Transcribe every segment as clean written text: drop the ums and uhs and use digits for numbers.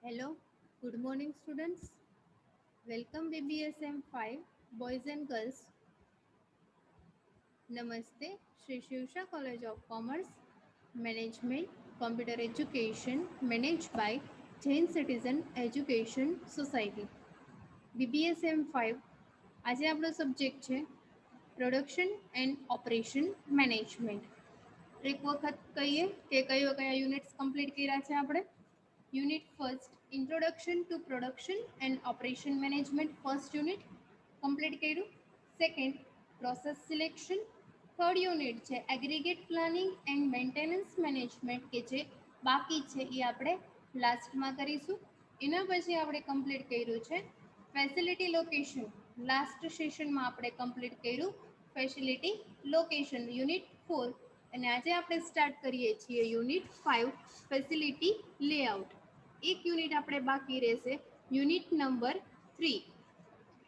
Hello, good morning students. Welcome BBSM 5 boys and girls. Namaste, Sri Shivsha College of Commerce, Management, Computer Education managed by Jain Citizen Education Society. BBSM 5 આજે આપણો subject છે production and operation management. એક વખત કહીએ કે કયા units complete કર્યા છે આપણે. Unit first introduction to production and operation management first unit complete કર્યું. Second process selection. Third unit છે aggregate planning and maintenance management કે જે બાકી છે એ આપણે લાસ્ટમાં કરીશું. એના પછી આપણે કમ્પ્લીટ કર્યું છે ફેસિલિટી લોકેશન. લાસ્ટ સેશનમાં આપણે કમ્પ્લીટ કર્યું ફેસિલિટી લોકેશન યુનિટ 4 અને આજે આપણે સ્ટાર્ટ કરીએ છીએ યુનિટ 5 ફેસિલિટી લેઆઉટ. એક યુનિટ આપણે બાકી રહેશે unit number 3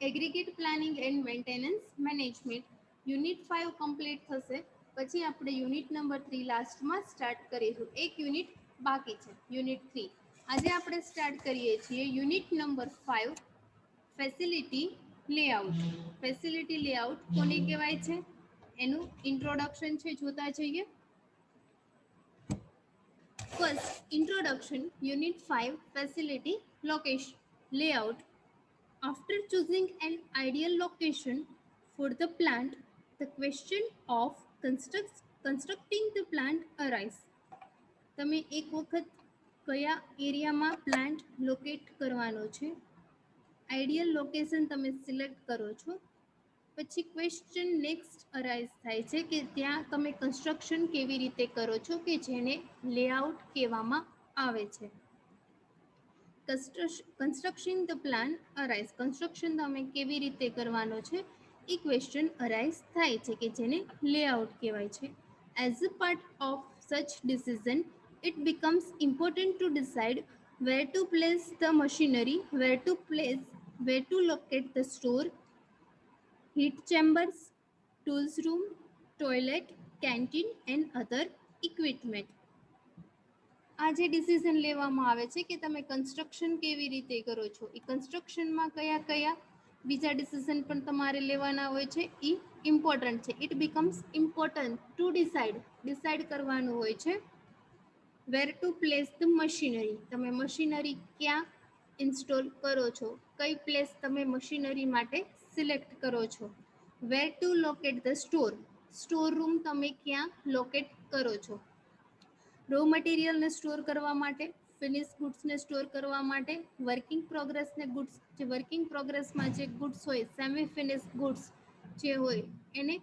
aggregate planning and maintenance management. Unit 5 complete થશે પછી આપણે યુનિટ નંબર 3 લાસ્ટમાં સ્ટાર્ટ કરીશું. એક યુનિટ બાકી છે યુનિટ 3. આજે આપણે સ્ટાર્ટ કરીએ છીએ unit number 5 facility layout. Facility layout કોને કહેવાય છે એનું ઇન્ટ્રોડક્શન છે, જોતા જઈએ. First, introduction, Unit 5, Facility Location Layout. After choosing an ideal location for the plant, the question of constructing the plant arises. તમે એક વખત કયા એરિયામાં પ્લાન્ટ લોકેટ કરવાનો છે, આઈડિયલ લોકેશન તમે સિલેક્ટ કરો છો, પછી ક્વેશ્ચન નેક્સ્ટ અરાઇઝ થાય છે કે ત્યાં તમે કન્સ્ટ્રક્શન કેવી રીતે કરો છો કે જેને લેઆઉટ કહેવામાં આવે છે. Construction the plan arise. Construction તમે કેવી રીતે કરવાનો છે એ ક્વેશ્ચન અરાઇઝ થાય છે કે જેને લેઆઉટ કહેવાય છે. એઝ અ પાર્ટ ઓફ સચ decision it becomes important to decide where to place the machinery, where to locate the store, heat chambers, tools room, toilet, canteen and other equipment. આ જે decision લેવામાં આવે છે કે તમે કન્સ્ટ્રક્શન કેવી રીતે કરો છો, એ કન્સ્ટ્રક્શનમાં કયા કયા બીજા ડિસિઝન પણ તમારે લેવાના હોય છે એ ઇમ્પોર્ટન્ટ છે. It becomes important to decide કરવાનું હોય છે. વેર ટુ પ્લેસ ધ મશીનરી. તમે મશીનરી ક્યાં ઇન્સ્ટોલ કરો છો, કઈ પ્લેસ તમે મશીનરી માટે સિલેક્ટ કરો છો. Where to locate the store room તમે ક્યાં લોકેટ કરો છો. રો મટીરિયલને સ્ટોર કરવા માટે, ફિનિશ ગુડ્સને સ્ટોર કરવા માટે, વર્કિંગ પ્રોગ્રેસને ગુડ્સ, જે વર્કિંગ પ્રોગ્રેસમાં જે ગુડ્સ હોય, સેમી ફિનિશ ગુડ્સ જે હોય એને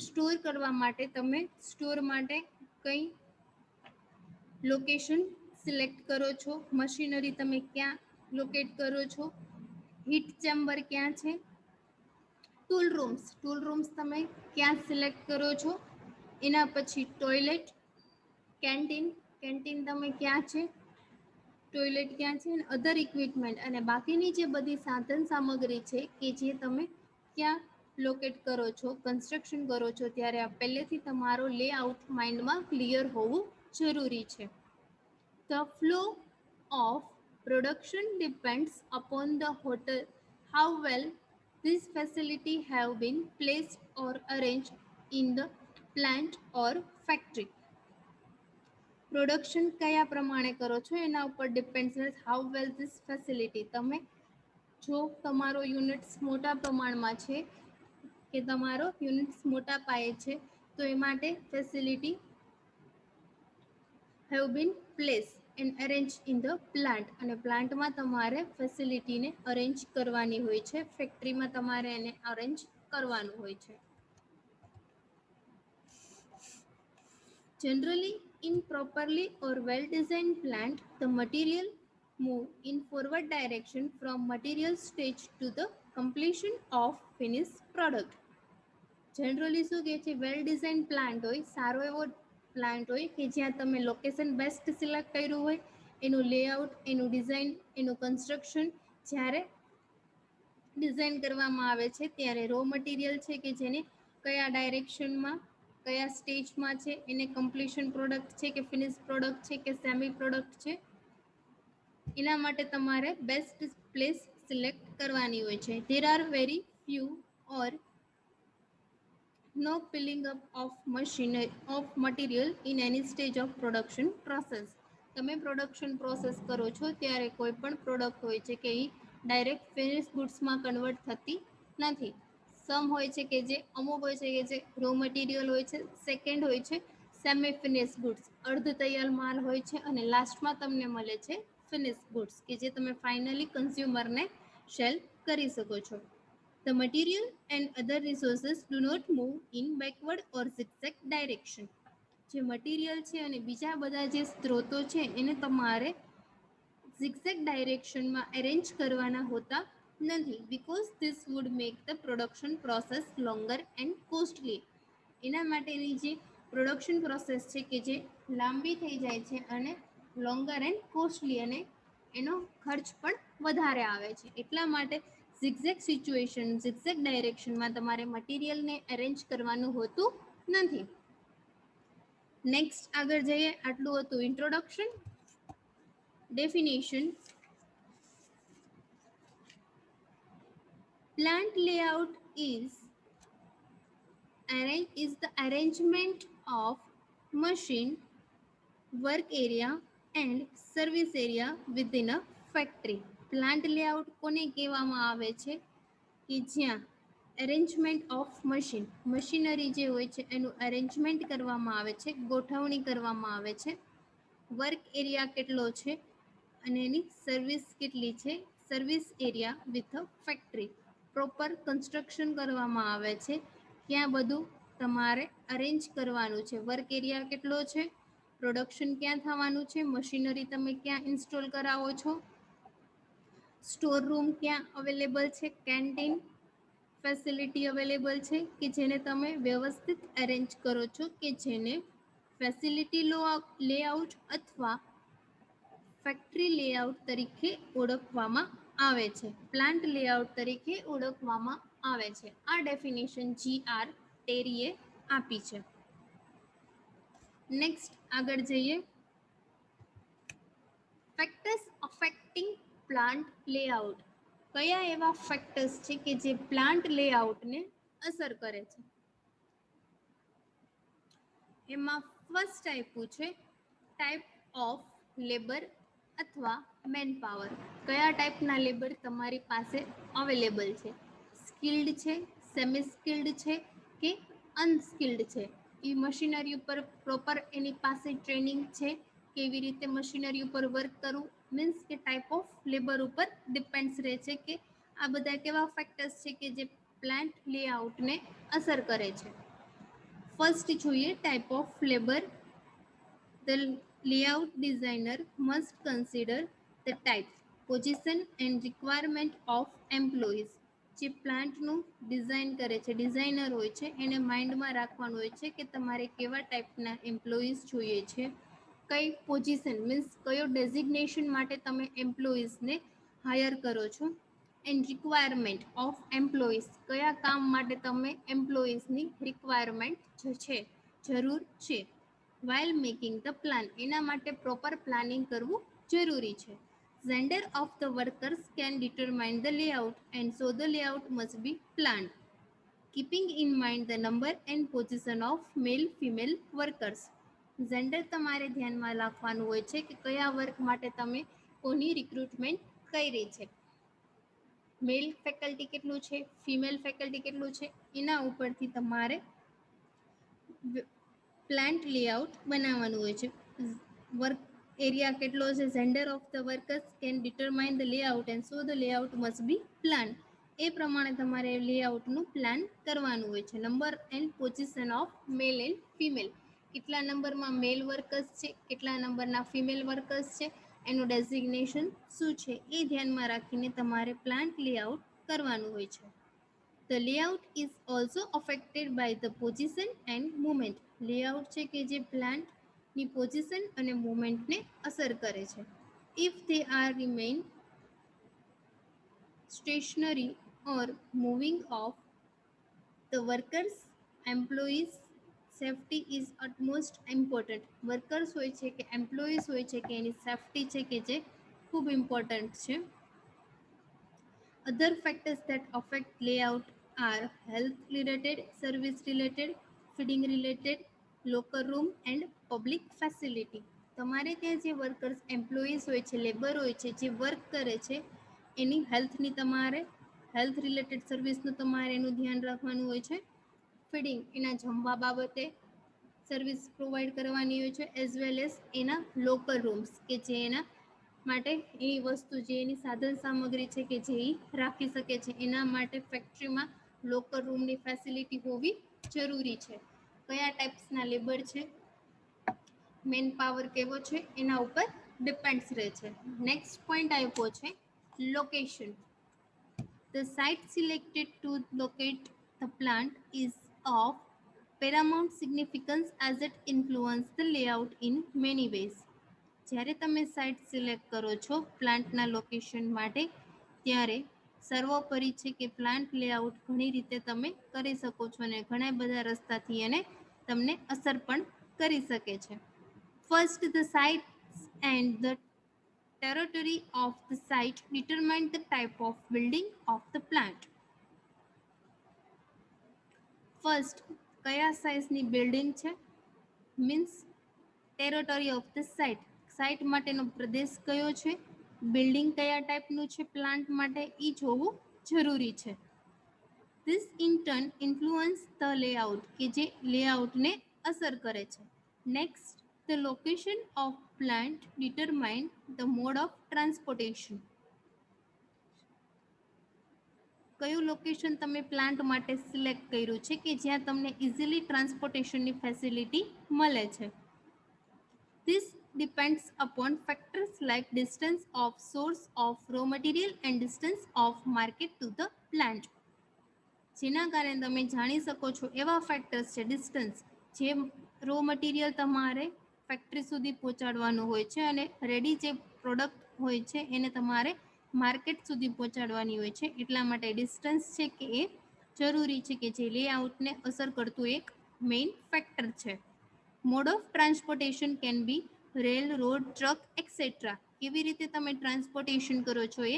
સ્ટોર કરવા માટે તમે સ્ટોર માટે કઈ લોકેશન સિલેક્ટ કરો છો, મશીનરી તમે ક્યાં લોકેટ કરો છો, હીટ ચેમ્બર ક્યાં છે, ટૂલ રૂમ્સ તમે ક્યાં સિલેક્ટ કરો છો. એના પછી ટોયલેટ, કેન્ટીન તમે ક્યાં છે, ટોયલેટ ક્યાં છે, અને અધર ઇક્વિપમેન્ટ અને બાકીની જે બધી સાધન સામગ્રી છે કે જે તમે ક્યાં લોકેટ કરો છો, કન્સ્ટ્રક્શન કરો છો ત્યારે આ પહેલેથી તમારો લેઆઉટ માઇન્ડમાં ક્લિયર હોવું જરૂરી છે. The flow of production depends upon the hotel, how well this facility have been placed or arranged in the plant or factory. Production કયા પ્રમાણે કરો છો એના ઉપર depends. How well this facility. તમે જો તમારો યુનિટ્સ મોટા પ્રમાણમાં છે કે તમારો યુનિટ્સ મોટા પાયે છે તો એ માટે facility have been place and arrange in the plant. અને પ્લાન્ટમાં તમારે ફેસિલિટીને અરેન્જ કરવાની હોય છે, ફેક્ટરીમાં તમારે એને અરેન્જ કરવાનું હોય છે. Generally, in properly or well-designed plant, the material move in forward direction from material stage to the completion of finished product. Generally શું કહે છે, વેલ ડિઝાઇન પ્લાન્ટ હોય, સારો એવો પ્લાન્ટ હોય કે જ્યાં તમે લોકેશન બેસ્ટ સિલેક્ટ કર્યું હોય, એનું લેઆઉટ, એનું ડિઝાઇન, એનું કન્સ્ટ્રક્શન જ્યારે ડિઝાઇન કરવામાં આવે છે ત્યારે રો મટીરિયલ છે કે જેને કયા ડાયરેક્શનમાં કયા સ્ટેજમાં છે, એને કમ્પ્લીશન પ્રોડક્ટ છે કે ફિનિશ પ્રોડક્ટ છે કે સેમી પ્રોડક્ટ છે, એના માટે તમારે બેસ્ટ પ્લેસ સિલેક્ટ કરવાની હોય છે. There are very few or no piling up of machinery of material in any stage of production process. તમે પ્રોડક્શન પ્રોસેસ કરો છો ત્યારે કોઈ પણ પ્રોડક્ટ હોય છે કે એ ડાયરેક્ટ ફિનિશ ગુડ્સમાં કન્વર્ટ થતી નથી. સમ હોય છે કે જે અમુક હોય છે કે જે રો મટીરિયલ હોય છે, સેકન્ડ હોય છે સેમી ફિનિશ ગુડ્સ, અર્ધ તૈયાર માલ હોય છે, અને લાસ્ટમાં તમને મળે છે ફિનિશ ગુડ્સ કે જે તમે ફાઇનલી કન્ઝ્યુમરને સેલ કરી શકો છો. The material and other resources do not move in backward or zigzag direction. જે મટીરિયલ છે અને બીજા બધા જે સ્ત્રોતો છે એને તમારે zigzag ડાયરેક્શનમાં અરેન્જ કરવાના હોતા નથી, because this would make the production process longer and costly. એના માટેની જે પ્રોડક્શન પ્રોસેસ છે કે જે લાંબી થઈ જાય છે અને લોંગર એન્ડ કોસ્ટલી, અને એનો ખર્ચ પણ વધારે આવે છે. એટલા માટે ઝિગઝેગ સિચ્યુએશન, ઝિગઝેગ ડાયરેક્શનમાં તમારે મટીરિયલને અરેન્જ કરવાનું હોતું નથી. નેક્સ્ટ આગળ જઈએ. આટલું હતું introduction. Definition. Plant layout is the arrangement of machine, work area and service area within a factory. Plant layout કોને કહેવામાં આવે છે કે જ્યાં અરેન્જમેન્ટ ઓફ મશીન, મશીનરી જે હોય છે એનું અરેન્જમેન્ટ કરવામાં આવે છે, ગોઠવણી કરવામાં આવે છે, વર્ક એરિયા કેટલો છે અને એની સર્વિસ કેટલી છે, service area with a factory, proper construction કરવામાં આવે છે, ક્યાં બધું તમારે અરેન્જ કરવાનું છે, વર્ક એરિયા કેટલો છે, પ્રોડક્શન ક્યાં થવાનું છે, મશીનરી તમે ક્યાં ઇન્સ્ટોલ કરાવો છો, સ્ટોર રૂમ ક્યાં અવેલેબલ છે, કેન્ટીન ફેસિલિટી અવેલેબલ છે કે જેને તમે વ્યવસ્થિત અરેન્જ કરો છો, કે જેને ફેસિલિટી લેઆઉટ અથવા ફેક્ટરી લેઆઉટ તરીકે ઓળખવામાં આવે છે, પ્લાન્ટ લેઆઉટ તરીકે ઓળખવામાં આવે છે. આ ડેફિનેશન GR ટેરીએ આપી છે. નેક્સ્ટ આગળ જઈએ. Factors affecting plant layout. કયા એવા ફેક્ટર્સ છે કે જે પ્લાન્ટ લેઆઉટને અસર કરે છે? એમાં ફર્સ્ટ આપ્યું છે ટાઈપ ઓફ લેબર અથવા મેન પાવર. કયા ટાઈપના લેબર તમારી પાસે અવેલેબલ છે, સ્કિલ્ડ છે, સેમી સ્કિલ્ડ છે કે અનસ્કિલ્ડ છે, એ મશીનરી ઉપર પ્રોપર એની પાસે ટ્રેનિંગ છે, કેવી રીતે મશીનરી ઉપર વર્ક કરવું, મીન્સ કે ટાઈપ ઓફ લેબર ઉપર ડિપેન્ડ્સ રહે છે કે આ બધા કેવા ફેક્ટર્સ છે કે જે પ્લાન્ટ લેઆઉટને અસર કરે છે. ફર્સ્ટ જોઈએ type of labour. The layout designer must consider the type, position and requirement of employees. જે પ્લાન્ટનું ડિઝાઇન કરે છે, ડિઝાઇનર હોય છે, એને માઇન્ડમાં રાખવાનું હોય છે કે તમારે કેવા ટાઈપના એમ્પ્લોઈઝ જોઈએ છે, કઈ પોઝિશન મીન્સ કયો ડેઝિગ્નેશન માટે તમે એમ્પ્લોઈઝને હાયર કરો છો, એન્ડ રિક્વાયરમેન્ટ ઓફ એમ્પ્લોઈઝ, કયા કામ માટે તમે એમ્પ્લોઈઝની રિક્વાયરમેન્ટ છે, જરૂર છે. while making the plan, એના માટે પ્રોપર પ્લાનિંગ કરવું જરૂરી છે. Gender of the workers can determine the layout and so the layout must be planned, keeping in mind the number and position of male female workers. Gender તમારે ધ્યાનમાં રાખવાનું હોય છે કે કયા વર્ક માટે તમે કોની રિક્રુટમેન્ટ કરી છે, મેલ ફેકલ્ટી કેટલું છે, ફિમેલ ફેકલ્ટી કેટલું છે, એના ઉપરથી તમારે પ્લાન્ટ લેઆઉટ બનાવવાનું હોય છે. વર્ક એરિયા કેટલો છે, gender of the workers can determine the layout and so the layout must be plan. એ પ્રમાણે તમારે લેઆઉટનું પ્લાન કરવાનું હોય છે. Number and position of male and female, કેટલા નંબરમાં મેલ વર્કર્સ છે, કેટલા નંબરના ફિમેલ વર્કર્સ છે, એનું ડેઝિગ્નેશન શું છે, એ ધ્યાનમાં રાખીને તમારે પ્લાન્ટ લેઆઉટ કરવાનું હોય છે. The layout is also affected by the position and movement. Layout છે કે જે પ્લાન્ટની પોઝિશન અને મૂવમેન્ટને અસર કરે છે. If they are remain stationary or moving off, the workers, employees safety is utmost important. Workers હોય છે કે એમ્પ્લોઈઝ હોય છે કે એની સેફટી છે કે જે ખૂબ ઇમ્પોર્ટન્ટ છે. Other factors that affect layout are health related, service related, feeding related, locker room and public facility. તમારે ત્યાં જે વર્કર્સ એમ્પ્લોઈઝ હોય છે, લેબર હોય છે, જે વર્ક કરે છે એની હેલ્થની તમારે હેલ્થ રિલેટેડ સર્વિસનું તમારે એનું ધ્યાન રાખવાનું હોય છે. ફીડિંગ એના જમવા બાબતે સર્વિસ પ્રોવાઈડ કરવાની હોય છે, એઝ વેલ એઝ એના લોકર રૂમ્સ કે જે એના માટે એની વસ્તુ જે એની સાધન સામગ્રી છે કે જે રાખી શકે છે, એના માટે ફેક્ટરીમાં લોકર રૂમની ફેસિલિટી હોવી જરૂરી છે. કયા ટાઈપ્સના લેબર છે, મેન પાવર કેવો છે, એના ઉપર ડિપેન્ડ્સ રહે છે. નેક્સ્ટ પોઈન્ટ આપ્યો છે location. The site selected to locate the plant is of paramount significance as it influences the layout in many ways. જ્યારે તમે સાઇટ સિલેક્ટ કરો છો પ્લાન્ટના લોકેશન માટે ત્યારે સર્વોપરી છે કે પ્લાન્ટ લેઆઉટ ઘણી રીતે તમે કરી શકો છો અને ઘણા બધા રસ્તાથી એને તમને અસર પણ કરી શકે છે. First, the sites and the territory of the site determine the type of building of the plant. First, કયા સાઇઝની બિલ્ડિંગ છે, means territory of the site, site માટેનો પ્રદેશ કયો છે, બિલ્ડિંગ કયા ટાઈપનું છે પ્લાન્ટ માટે એ જોવું જરૂરી છે. This in turn influence the layout કે જે લેઆઉટને અસર કરે છે. Next, the location of plant determine the mode of transportation. કયું લોકેશન તમે પ્લાન્ટ માટે સિલેક્ટ કર્યું છે કે જ્યાં તમને ઇઝીલી ટ્રાન્સપોર્ટેશનની ફેસિલિટી મળે છે. This depends upon factors like distance of source of raw material and distance of market to the plant. જેના કારણે તમે જાણી શકો છો એવા ફેક્ટર્સ છે ડિસ્ટન્સ, જે રો મટીરિયલ તમારે ફેક્ટરી સુધી પહોંચાડવાનું હોય છે અને રેડી જે પ્રોડક્ટ હોય છે એને તમારે માર્કેટ સુધી પહોંચાડવાની હોય છે. એટલા માટે ડિસ્ટન્સ છે કે એ જરૂરી છે કે જે લેઆઉટને અસર કરતું એક મેઇન ફેક્ટર છે. Mode of transportation can be rail, road, truck et cetera. કેવી રીતે તમે ટ્રાન્સપોર્ટેશન કરો છો એ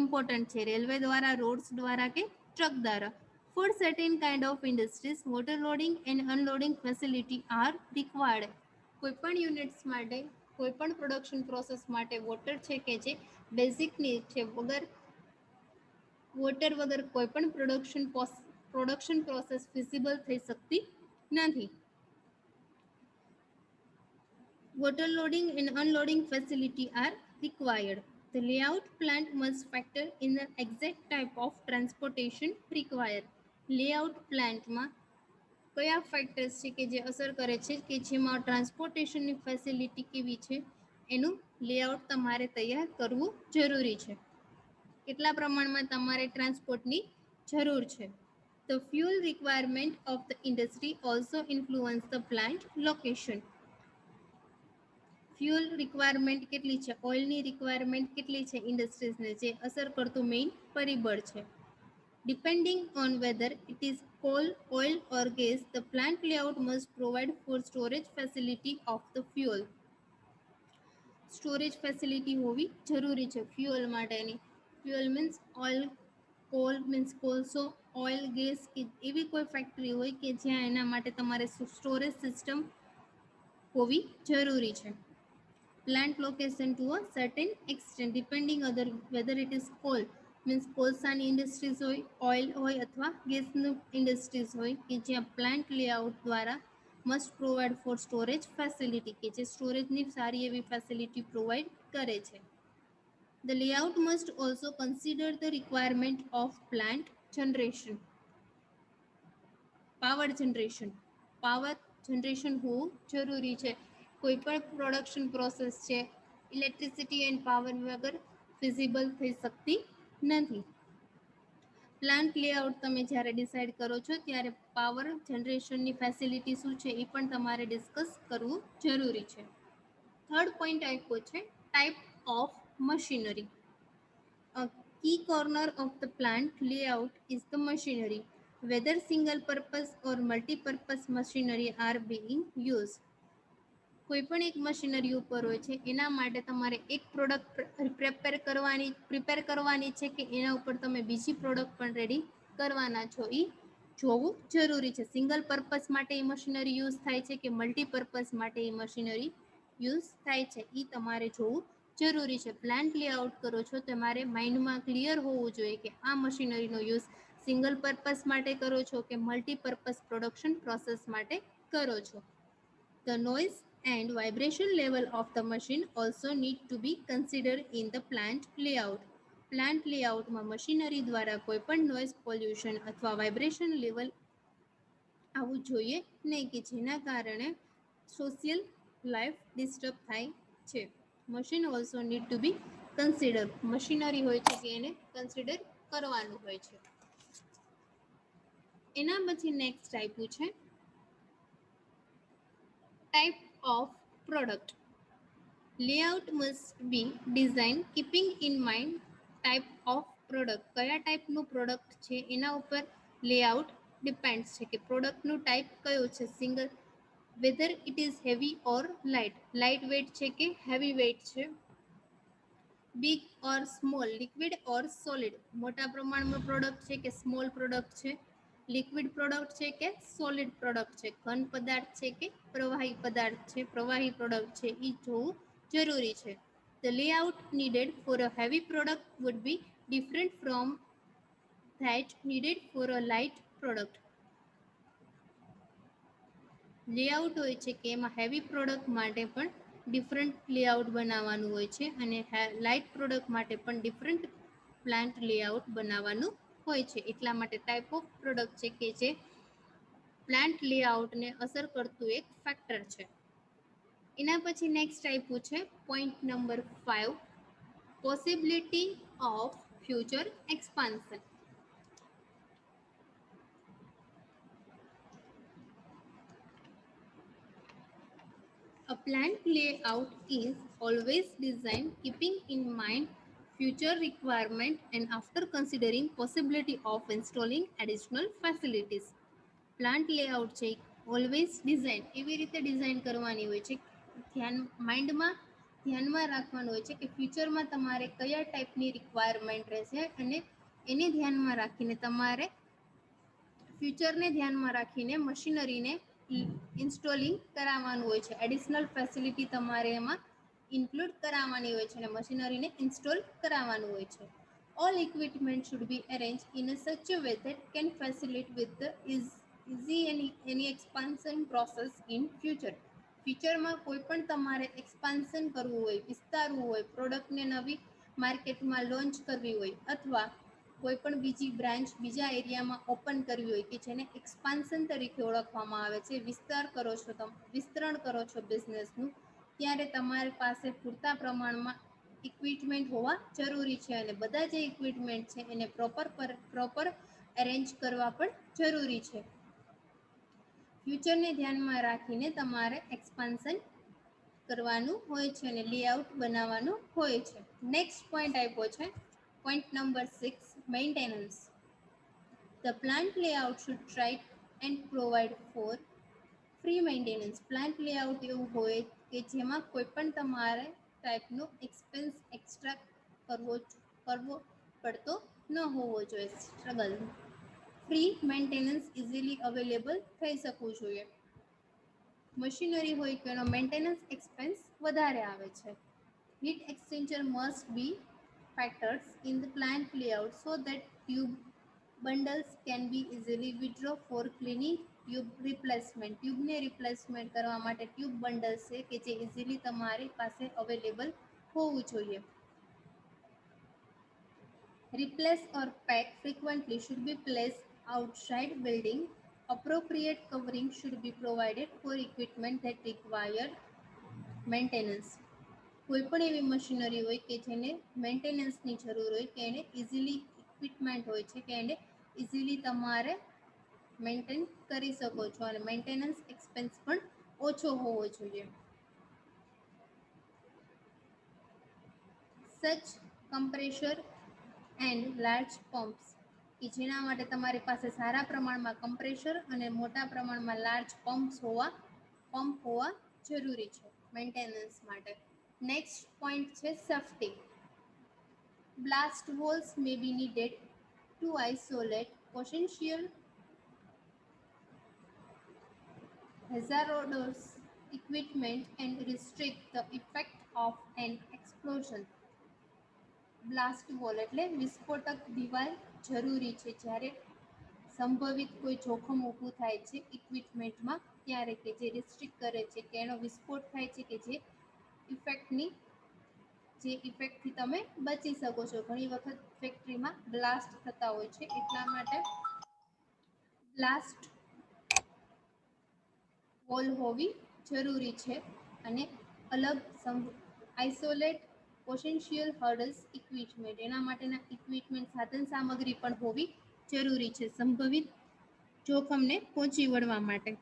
ઇમ્પોર્ટન્ટ છે, રેલવે દ્વારા, રોડ્સ દ્વારા કે ટ્રક દ્વારા. For certain kind of industries, water loading and unloading facility are required. કોઈપણ યુનિટ્સ માટે, કોઈપણ પ્રોડક્શન પ્રોસેસ માટે વોટર છે કે જે બેઝિક નીડ છે, વોટર વગર કોઈપણ પ્રોડક્શન પ્રોસેસ ફિઝિબલ થઈ શકતી નથી. Water loading and unloading facility are required. The layout plant must factor in the exact type of transportation required. Layout પ્લાન્ટમાં કયા ફેક્ટર્સ છે કે જે અસર કરે છે કે જેમાં ટ્રાન્સપોર્ટેશનની ફેસિલિટી કેવી છે એનું લેઆઉટ તમારે તૈયાર કરવું જરૂરી છે. કેટલા પ્રમાણમાં તમારે ટ્રાન્સપોર્ટની જરૂર છે. The fuel requirement of the industry also influence the plant location. Fuel requirement કેટલી છે, ઓઇલની રિક્વાયરમેન્ટ કેટલી છે ઇન્ડસ્ટ્રીઝને, જે અસર કરતું મેઇન પરિબળ છે. Depending on whether it is coal, oil or gas, the plant layout must provide for storage facility of the fuel. Storage facility હોવી જરૂરી છે ફ્યુઅલ માટેની. Fuel means oil, call means કોલસો, ઓઇલ, ગેસ કે એવી કોઈ ફેક્ટરી હોય કે જ્યાં એના માટે તમારે સ્ટોરેજ સિસ્ટમ હોવી જરૂરી છે. Plant location to a certain extent depending other whether it is coal means કોલસાની ઇન્ડસ્ટ્રીઝ હોય, ઓઇલ હોય અથવા ગેસનું ઇન્ડસ્ટ્રીઝ હોય કે જ્યાં પ્લાન્ટ લેઆઉટ દ્વારા must provide for storage facility કે જે સ્ટોરેજની સારી એવી ફેસિલિટી પ્રોવાઈડ કરે છે. The layout must also consider the requirement of plant generation. Power generation હોવું જરૂરી છે. કોઈ પણ પ્રોડક્શન પ્રોસેસ છે ઇલેક્ટ્રિસિટી એન્ડ પાવર વગર ફિઝિબલ થઈ શકતી નથી. પ્લાન્ટ લેઆઉટ તમે જ્યારે ડિસાઇડ કરો છો ત્યારે પાવર જનરેશનની ફેસિલિટી શું છે એ પણ તમારે ડિસ્કસ કરવું જરૂરી છે. થર્ડ પોઈન્ટ આપ્યો છે type of machinery. A key corner of the plant layout is the machinery. Whether single purpose or multi-purpose machinery are being used. કોઈ પણ એક મશીનરી ઉપર હોય છે, એના માટે તમારે એક પ્રોડક્ટ પ્રિપેર કરવાની છે કે એના ઉપર તમે બીજી પ્રોડક્ટ પણ રેડી કરવાના છો, એ જોવું જરૂરી છે. સિંગલ પર્પઝ માટે એ મશીનરી યુઝ થાય છે કે મલ્ટીપર્પઝ માટે એ મશીનરી યુઝ થાય છે, એ તમારે જોવું જરૂરી છે. પ્લાન્ટ લેઆઉટ કરો છો તમારે માઇન્ડમાં ક્લિયર હોવું જોઈએ કે આ મશીનરીનો યુઝ સિંગલ પર્પઝ માટે કરો છો કે મલ્ટીપર્પઝ પ્રોડક્શન પ્રોસેસ માટે કરો છો. The noise and vibration level of the machine also need to be considered in the plant layout. Plant લેઆઉટમાં મશીનરી દ્વારા કોઈપણ નોઇઝ પોલ્યુશન અથવા વાઇબ્રેશન લેવલ આવવું જોઈએ નહીં કે જેના કારણે સોશિયલ લાઈફ ડિસ્ટર્બ થાય છે. Machine also need to be consider. Machinery હોય છે કે એને કન્સિડર કરવાનું હોય છે. એના પછી નેક્સ્ટ આપ્યું છે type of product. Layout must be designed keeping in mind type of product. કયા ટાઈપનું પ્રોડક્ટ છે એના ઉપર લેઆઉટ ડિપેન્ડ્સ છે કે પ્રોડક્ટનું ટાઈપ કયું છે. Single whether it is heavy or light weight છે કે હેવી વેઇટ છે. Big or small, liquid or solid, મોટા પ્રમાણમાં પ્રોડક્ટ છે કે સ્મોલ પ્રોડક્ટ છે. લિક્વિડ પ્રોડક્ટ છે કે સોલિડ પ્રોડક્ટ છે. ઘન પદાર્થ છે કે પ્રવાહી પદાર્થ છે, પ્રવાહી પ્રોડક્ટ છે, એ જોવું જરૂરી છે. The layout needed for a heavy product would be different from that needed for a light product. Layout હોય છે કે એમાં હેવી પ્રોડક્ટ માટે પણ ડિફરન્ટ લેઆઉટ બનાવવાનું હોય છે અને લાઇટ પ્રોડક્ટ માટે પણ ડિફરન્ટ પ્લાન્ટ લેઆઉટ બનાવવાનું હોય છે. એટલા માટે ટાઈપ ઓફ પ્રોડક્ટ છે કે જે પ્લાન્ટ લેઆઉટને અસર કરતું એક ફેક્ટર છે. એના પછી નેક્સ્ટ આપ્યું છે point number 5, possibility of future expansion. A plant layout is always designed keeping in mind future requirement and after considering possibility of installing additional facilities. Plant layout છે ઓલવેઝ ડિઝાઇન એવી રીતે design કરવાની હોય છે, ધ્યાનમાં રાખવાનું હોય છે કે ફ્યુચરમાં તમારે કયા ટાઈપની રિક્વાયરમેન્ટ રહેશે અને એને ધ્યાનમાં રાખીને તમારે ફ્યુચરને ધ્યાનમાં રાખીને મશીનરીને ઇન્સ્ટોલિંગ કરાવવાનું હોય છે. એડિશનલ ફેસિલિટી તમારે એમાં ઇન્ક્લુડ કરાવવાની હોય છે અને મશીનરીને ઇન્સ્ટોલ કરાવવાનું હોય છે. All equipment should be arranged in a such a way that can facilitate with the easy any expansion process in future. ફ્યુચરમાં કોઈ પણ તમારે એક્સપાન્શન કરવું હોય, વિસ્તારવું હોય, પ્રોડક્ટને નવી માર્કેટમાં લોન્ચ કરવી હોય અથવા કોઈ પણ બીજી બ્રાન્ચ બીજા એરિયામાં ઓપન કરવી હોય કે જેને એક્સપાન્શન તરીકે ઓળખવામાં આવે છે, વિસ્તરણ કરો છો બિઝનેસનું, ત્યારે તમારી પાસે પૂરતા પ્રમાણમાં ઇક્વિપમેન્ટ હોવા જરૂરી છે અને બધા જે ઇક્વિપમેન્ટ છે એને પ્રોપર અરેન્જ કરવા પણ જરૂરી છે. ફ્યુચરને ધ્યાનમાં રાખીને તમારે એક્સપાન્શન કરવાનું હોય છે અને લેઆઉટ બનાવવાનું હોય છે. નેક્સ્ટ પોઈન્ટ આપ્યો છે point number 6, maintenance. The plant layout should try and provide for free maintenance. Plant layout એવું હોય કે જેમાં કોઈ પણ તમારે ટાઈપનો એક્સપેન્સ એક્સ્ટ્રા કરવો પડતો ન હોવો જોઈએ. Struggle free maintenance easily available થઈ શકવું જોઈએ. મશીનરી હોય કે એનો મેન્ટેનન્સ એક્સપેન્સ વધારે આવે છે. Heat exchanger must be factors in the plant layout so that tube bundles can be easily withdrawn for cleaning. ટ્યુબને રિપ્લેસમેન્ટ કરવા માટે ટ્યુબ બંડલ્સ છે કે જે ઇઝીલી તમારી પાસે અવેલેબલ હોવું જોઈએ. Replace or pack frequently should be placed outside building. Appropriate covering should be provided for equipment that require maintenance. કોઈ પણ એવી મશીનરી હોય કે જેને મેન્ટેનન્સની જરૂર હોય કે એને ઇઝીલી ઇક્વિપમેન્ટ હોય છે કે એને ઇઝીલી તમારે મેન્ટેન કરી શકો છો અને મેન્ટેનન્સ એક્સપેન્સ પણ ઓછો હોવો જોઈએ. સચ કમ્પ્રેશર એન્ડ લાર્જ પમ્પ્સ કે જેના માટે તમારી પાસે સારા પ્રમાણમાં કમ્પ્રેશર અને મોટા પ્રમાણમાં લાર્જ પમ્પ હોવા જરૂરી છે. મેન્ટેનન્સ માટે. નેક્સ્ટ પોઈન્ટ છે safety. Blast walls may be needed to isolate potential hazardous equipment and restrict the effect of an explosion. Blast wall એટલે વિસ્ફોટક દિવાલ જરૂરી છે જ્યારે સંભવિત કોઈ જોખમ ઊભું થાય છે ઇક્વિપમેન્ટમાં ત્યારે કે જે રિસ્ટ્રિક્ટ કરે છે કે એનો વિસ્ફોટ થાય છે કે જે ઇફેક્ટથી તમે બચી શકો છો. ઘણી વખત ફેક્ટરીમાં બ્લાસ્ટ થતા હોય છે એટલા માટે બ્લાસ્ટ વોલ હોવી જરૂરી છે અને અલગ આઇસોલેટ પોટેન્શિયલ હર્ડલ્સ ઇક્વિપમેન્ટ એના માટેના ઇક્વિપમેન્ટ સાધન સામગ્રી પણ હોવી જરૂરી છે સંભવિત જોખમને પહોંચી વળવા માટે.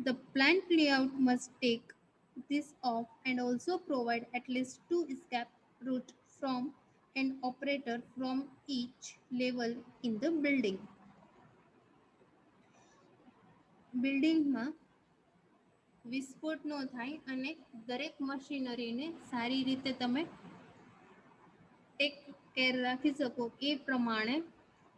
The plant layout must take this off and also provide at least two escape routes from an operator from each level in the building. બિલ્ડિંગમાં વિસ્ફોટ ન થાય અને દરેક મશીનરીને સારી રીતે તમે ટેક કેર રાખી શકો એ પ્રમાણે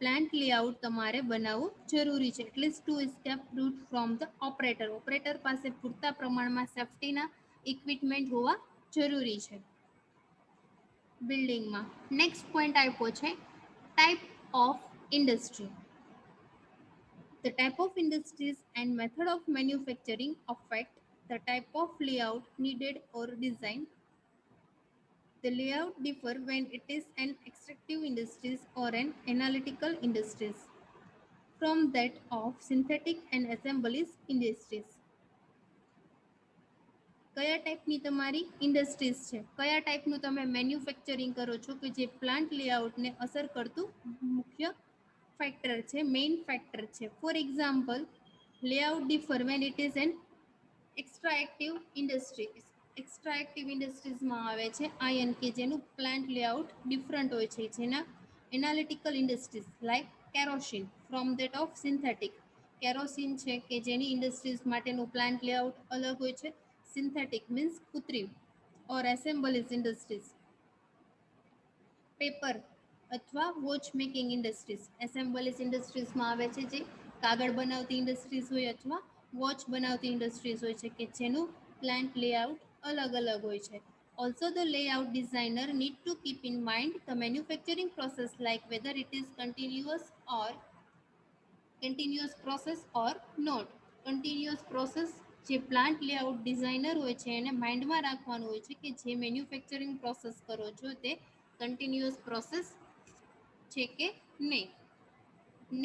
પ્લાન્ટ લેઆઉટ તમારે બનાવવું જરૂરી છે. At least two step route from the operator. Operator પાસે પૂરતા પ્રમાણમાં સેફ્ટીના ઇક્વિપમેન્ટ હોવા જરૂરી છે બિલ્ડિંગમાં. નેક્સ્ટ પોઈન્ટ આપ્યો છે type of industry. The type of industries and method of manufacturing affect the type of layout needed or design. The layout differ when it is an extractive industries or an analytical industries from that of synthetic and assemblies industries. કયા ટાઈપની તમારી industries છે, કયા ટાઈપનું તમે manufacturing કરો છો કે જે પ્લાન્ટ લેઆઉટને અસર કરતું મુખ્ય ફેક્ટર છે, મેઇન ફેક્ટર છે. For example, layout differ when it is an extractive industries. Extractive ઇન્ડસ્ટ્રીઝમાં આવે છે આયન કે જેનું પ્લાન્ટ લેઆઉટ ડિફરન્ટ હોય છે, જેના analytical industries like kerosene from that of synthetic. Kerosene છે કે જેની ઇન્ડસ્ટ્રીઝ માટેનું પ્લાન્ટ લેઆઉટ અલગ હોય છે. સિન્થેટિક મીન્સ કૃત્રિમ ઓર એસેમ્બલીઝ ઇન્ડસ્ટ્રીઝ. પેપર અથવા વોચ મેકિંગ ઇન્ડસ્ટ્રીઝ. એસેમ્બલીઝ ઇન્ડસ્ટ્રીઝમાં આવે છે જે કાગળ બનાવતી ઇન્ડસ્ટ્રીઝ હોય અથવા વોચ બનાવતી ઇન્ડસ્ટ્રીઝ હોય છે કે જેનું પ્લાન્ટ લેઆઉટ અલગ અલગ હોય છે. Also, the layout designer need to keep in mind the manufacturing process like whether it is continuous process or not. Continuous process જે પ્લાન્ટ લેઆઉટ ડિઝાઇનર હોય છે એને માઇન્ડમાં રાખવાનું હોય છે કે જે મેન્યુફેક્ચરિંગ પ્રોસેસ કરો છો તે કન્ટિન્યુઅસ પ્રોસેસ છે કે નહીં.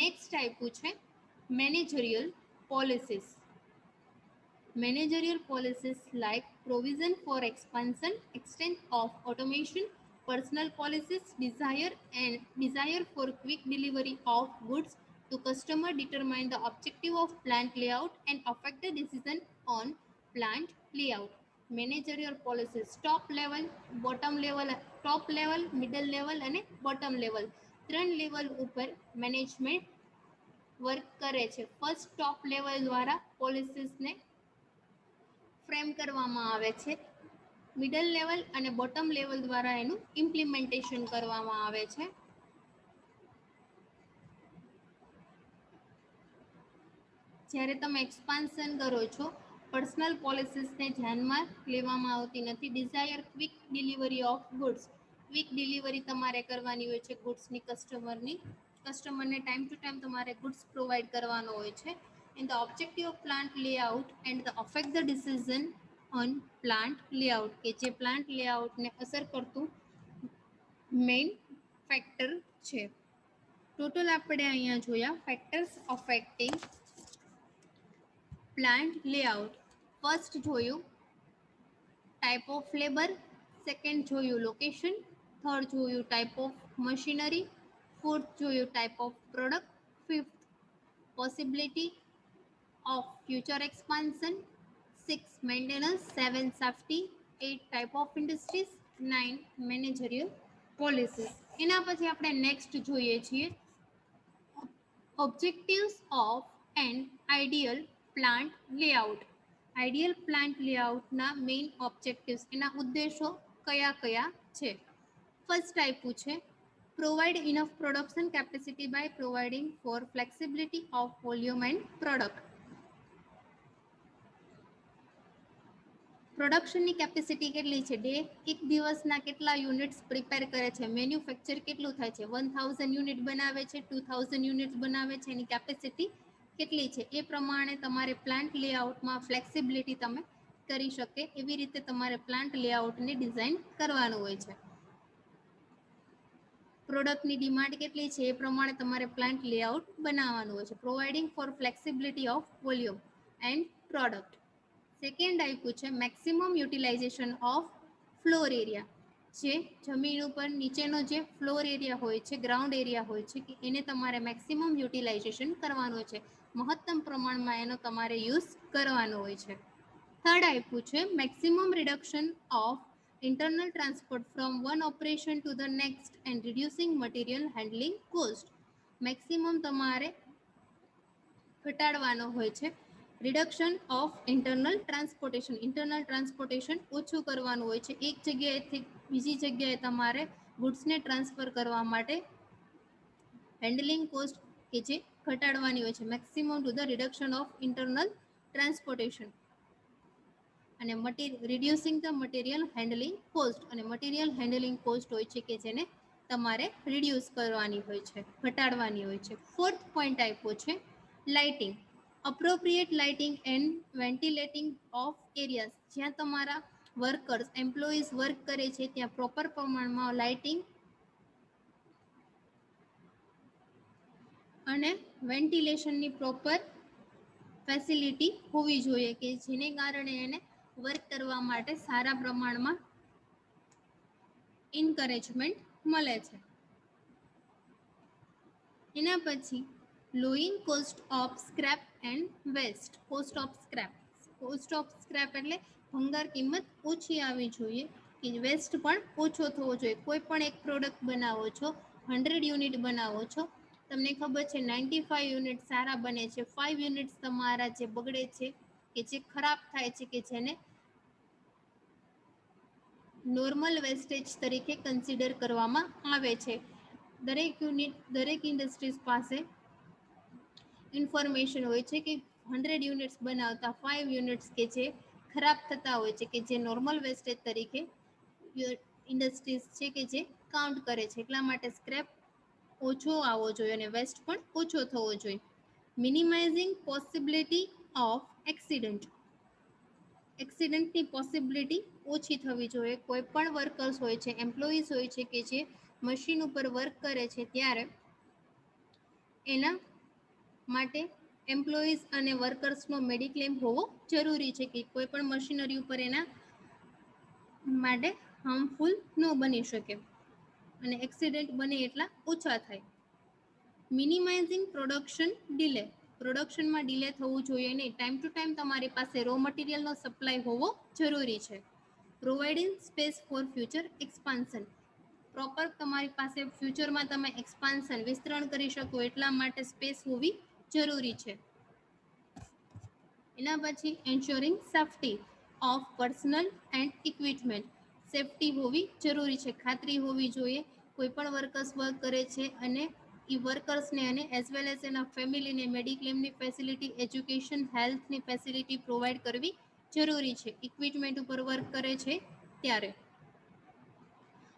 નેક્સ્ટ આપ્યું છે managerial policies. Managerial policies like provision for expansion, extent of automation, personal policies, desire for quick delivery of goods to customer determine the objective of plant layout and affect the decision on plant layout. Managerial policies top level, middle level અને bottom level. ત્રણ level ઉપર management work કરે છે. First top level દ્વારા પોલિસીસને frame કરવામાં આવે છે. Middle level અને બોટમ લેવલ દ્વારા એનું ઇમ્પ્લિમેન્ટેશન કરવામાં આવે છે. જ્યારે તમે એક્સપાન્શન કરો છો પર્સનલ પોલિસીસને ધ્યાનમાં લેવામાં આવતી નથી. Desire quick delivery of goods. Quick delivery તમારે કરવાની હોય છે ગુડ્સની કસ્ટમરને ટાઈમ ટુ ટાઈમ તમારે ગુડ્સ પ્રોવાઈડ કરવાનો હોય છે. In the objective of plant layout and the affect the decision on plant layout કે જે પ્લાન્ટ લેઆઉટને અસર કરતું મેઇન ફેક્ટર છે. ટોટલ આપણે અહીંયા જોયા factors affecting plant layout. First જોયું ટાઈપ ઓફ લેબર, સેકન્ડ જોયું લોકેશન, થર્ડ જોયું ટાઈપ ઓફ મશીનરી, ફોર્થ જોયું type of product, fifth possibility of future expansion, 6 maintenance, 7 safety, 8 type of industries, 9 managerial policies. એના પછી આપણે નેક્સ્ટ જોઈએ છીએ objectives of an ideal plant layout. Ideal plant લેઆઉટના main objectives, એના ઉદ્દેશો કયા કયા છે? ફર્સ્ટ આપ્યું છે provide enough production capacity by providing for flexibility of volume and product. પ્રોડક્શનની કેપેસિટી કેટલી છે? એક દિવસના કેટલા યુનિટ્સ પ્રિપેર કરે છે? મેન્યુફેક્ચર કેટલું થાય છે? 1000 યુનિટ બનાવે છે, 2000 યુનિટ્સ બનાવે છે, એની કેપેસિટી કેટલી છે? એ પ્રમાણે તમારે પ્લાન્ટ લેઆઉટમાં ફ્લેક્સિબિલિટી તમે કરી શકે એવી રીતે તમારે પ્લાન્ટ લેઆઉટને ડિઝાઇન કરવાનું હોય છે. પ્રોડક્ટની ડિમાન્ડ કેટલી છે એ પ્રમાણે તમારે પ્લાન્ટ લેઆઉટ બનાવવાનું હોય છે. Providing for flexibility of volume and product. Second આપ્યું છે maximum utilisation of floor area. જે જમીન ઉપર નીચેનો જે ફ્લોર એરિયા હોય છે, ગ્રાઉન્ડ એરિયા હોય છે, કે એને તમારે મેક્સિમમ યુટિલાઇઝેશન કરવાનું હોય છે, મહત્તમ પ્રમાણમાં એનો તમારે યુઝ કરવાનો હોય છે. થર્ડ આપ્યું છે maximum reduction of internal transport from one operation to the next and reducing material handling cost. Maximum તમારે ઘટાડવાનો હોય છે રિડક્શન ઓફ ઇન્ટરનલ ટ્રાન્સપોર્ટેશન ઓછું કરવાનું હોય છે. એક જગ્યાએથી બીજી જગ્યાએ તમારે ગુડ્સને ટ્રાન્સફર કરવા માટે હેન્ડલિંગ કોસ્ટ કે જે ઘટાડવાની હોય છે. Maximum to the reduction of internal transportation અને reducing the material handling cost. અને મટીરિયલ હેન્ડલિંગ કોસ્ટ હોય છે કે જેને તમારે રિડ્યુસ કરવાની હોય છે, ઘટાડવાની હોય છે. ફોર્થ પોઈન્ટ આપ્યો છે lighting. Appropriate lighting and ventilating of areas. જ્યાં તમારા વર્કર્સ એમ્પ્લોઈઝ વર્ક કરે છે ત્યાં પ્રોપર પ્રમાણમાં લાઇટિંગ અને વેન્ટિલેશનની પ્રોપર ફેસિલિટી હોવી જોઈએ કે જેને કારણે એને વર્ક કરવા માટે સારા પ્રમાણમાં એન્કરેજમેન્ટ મળે છે. એના પછી lowering cost of scrap and waste. Cost of scrap એટલે ભંગાર કિંમત ઓછી આવી જોઈએ કે વેસ્ટ પણ ઓછો થવો જોઈએ. કોઈ પણ એક પ્રોડક્ટ બનાવો છો, 100 યુનિટ બનાવો છો, તમને ખબર છે 95 યુનિટ સારા બને છે, 5 યુનિટ્સ તમારા જે બગડે છે કે જે ખરાબ થાય છે કે જેને નોર્મલ વેસ્ટેજ તરીકે કન્સિડર કરવામાં આવે છે. દરેક ઇન્ડસ્ટ્રીઝ પાસે ઇન્ફોર્મેશન હોય છે કે 100 યુનિટ્સ બનાવતા 5 યુનિટ્સ કે જે ખરાબ થતા હોય છે કે જે નોર્મલ વેસ્ટેજ તરીકે ઇન્ડસ્ટ્રીઝ છે કે જે કાઉન્ટ કરે છે. એટલા માટે સ્ક્રેપ ઓછો આવવો જોઈએ અને વેસ્ટ પણ ઓછો થવો જોઈએ. મિનિમાઇઝિંગ પોસિબિલિટી ઓફ એક્સિડન્ટની પોસિબિલિટી ઓછી થવી જોઈએ. કોઈ પણ વર્કર્સ હોય છે, એમ્પ્લોઈઝ હોય છે કે જે મશીન ઉપર વર્ક કરે છે ત્યારે એના માટે એમ્પ્લોઈઝ અને વર્કર્સનો મેડિક્લેમ હોવો જરૂરી છે કે કોઈ પણ મશીનરી ઉપર એના માટે હાર્મફુલ ન બની શકે અને એક્સિડન્ટ બને એટલા ઓછા થાય. મિનિમાઇઝિંગ પ્રોડક્શન ડિલે. પ્રોડક્શનમાં ડિલે થવું જોઈએ નહીં. ટાઈમ ટુ ટાઈમ તમારી પાસે રો મટીરિયલનો સપ્લાય હોવો જરૂરી છે. Providing space four future expansion. Proper તમારી પાસે ફ્યુચરમાં તમે એક્સપાન્શન વિસ્તરણ કરી શકો એટલા માટે સ્પેસ હોવી જરૂરી છે. એના પછી એન્શ્યોરિંગ safety of personal and equipment. Safety હોવી જરૂરી છે, ખાતરી હોવી જોઈએ. કોઈ પણ વર્કર્સ વર્ક કરે છે અને એ વર્કર્સને અને એઝ વેલ એઝ એના ફેમિલીને મેડિક્લેમની ફેસિલિટી, એજ્યુકેશન, હેલ્થની ફેસિલિટી પ્રોવાઈડ કરવી જરૂરી છે ઇક્વિપમેન્ટ ઉપર વર્ક કરે છે ત્યારે.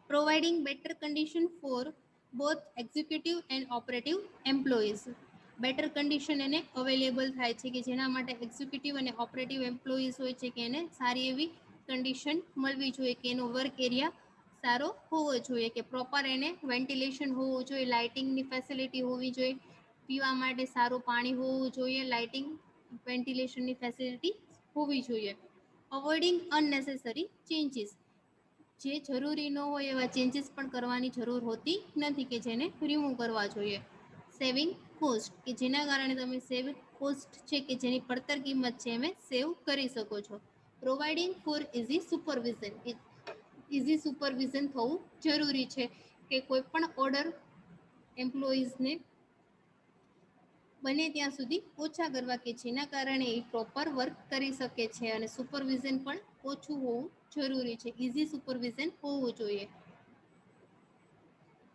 Providing better condition for both executive and operative employees. Better condition એને અવેલેબલ થાય છે કે જેના માટે એક્ઝિક્યુટિવ અને ઓપરેટિવ એમ્પ્લોઈઝ હોય છે કે એને સારી એવી કન્ડિશન મળવી જોઈએ કે એનો વર્ક એરિયા સારો હોવો જોઈએ, કે પ્રોપર એને વેન્ટિલેશન હોવું જોઈએ, લાઇટિંગની ફેસિલિટી હોવી જોઈએ, પીવા માટે સારું પાણી હોવું જોઈએ, લાઇટિંગ વેન્ટિલેશનની ફેસિલિટી હોવી જોઈએ. અવોઇડિંગ અનનેસેસરી ચેન્જીસ. જે જરૂરી ન હોય એવા ચેન્જીસ પણ કરવાની જરૂર હોતી નથી કે જેને રિમૂવ કરવા જોઈએ. સેવિંગ કોસ્ટ, કે જેના કારણે તમે સેવ કોસ્ટ છે કે જેની પડતર કિંમત છે એમ સેવ કરી શકો છો. Providing for easy supervision. Easy supervision થવું જરૂરી છે કે કોઈ પણ ઓર્ડર એમ્પ્લોઈઝને બને ત્યાં સુધી ઓછા કરવા કે જેના કારણે એ પ્રોપર વર્ક કરી શકે છે અને સુપરવિઝન પણ ઓછું હોવું જરૂરી છે. ઇઝી સુપરવિઝન હોવું જોઈએ.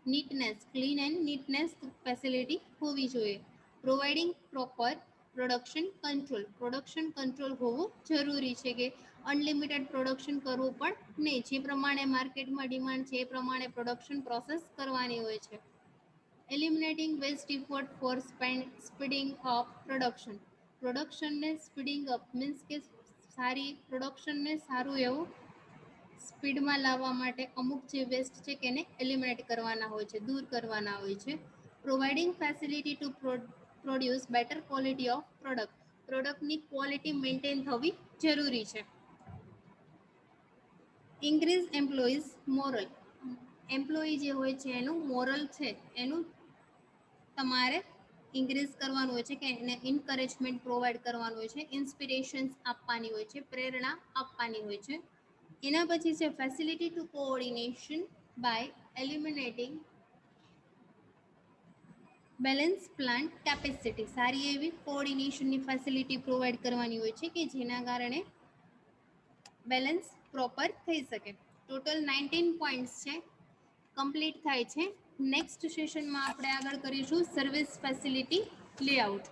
નીટનેસ, ક્લીન એન્ડ નીટનેસ ફેસિલિટી હોવી જોઈએ. પ્રોવાઇડિંગ પ્રોપર પ્રોડક્શન કંટ્રોલ હોવું જરૂરી છે કે અનલિમિટેડ પ્રોડક્શન કરવું પણ નહીં. જે પ્રમાણે માર્કેટમાં ડિમાન્ડ છે એ પ્રમાણે પ્રોડક્શન પ્રોસેસ કરવાની હોય છે. Eliminating waste effort for speeding up પ્રોડક્શનને સ્પીડિંગ અપ મીન્સ કે પ્રોડક્શનને સારું એવું સ્પીડમાં લાવવા માટે અમુક જે વેસ્ટ છે કે એને એલિમિનેટ કરવાના હોય છે, દૂર કરવાના હોય છે. Providing facility to produce better quality of પ્રોડક્ટની ક્વોલિટી મેન્ટેન થવી જરૂરી છે. ઇન્ક્રીઝ એમ્પ્લોઈઝ મોરલ, એમ્પ્લોયી જે હોય છે એનું મોરલ છે એનું તમારે ઇન્ક્રીઝ કરવાનું હોય છે કે એને એન્કરેજમેન્ટ પ્રોવાઈડ કરવાનું હોય છે, ઇન્સ્પિરેશન્સ આપવાની હોય છે, પ્રેરણા આપવાની હોય છે. એના પછી છે facility to coordination by eliminating balance plant capacity, સારી એવી કોઓર્ડિનેશનની ફેસિલિટી પ્રોવાઈડ કરવાની હોય છે કે જેના કારણે બેલેન્સ પ્રોપર થઈ શકે. ટોટલ 19 પોઈન્ટ્સ છે, કમ્પ્લીટ થાય છે. નેક્સ્ટ સેશનમાં આપણે આગળ કરીશું સર્વિસ ફેસિલિટી લેઆઉટ.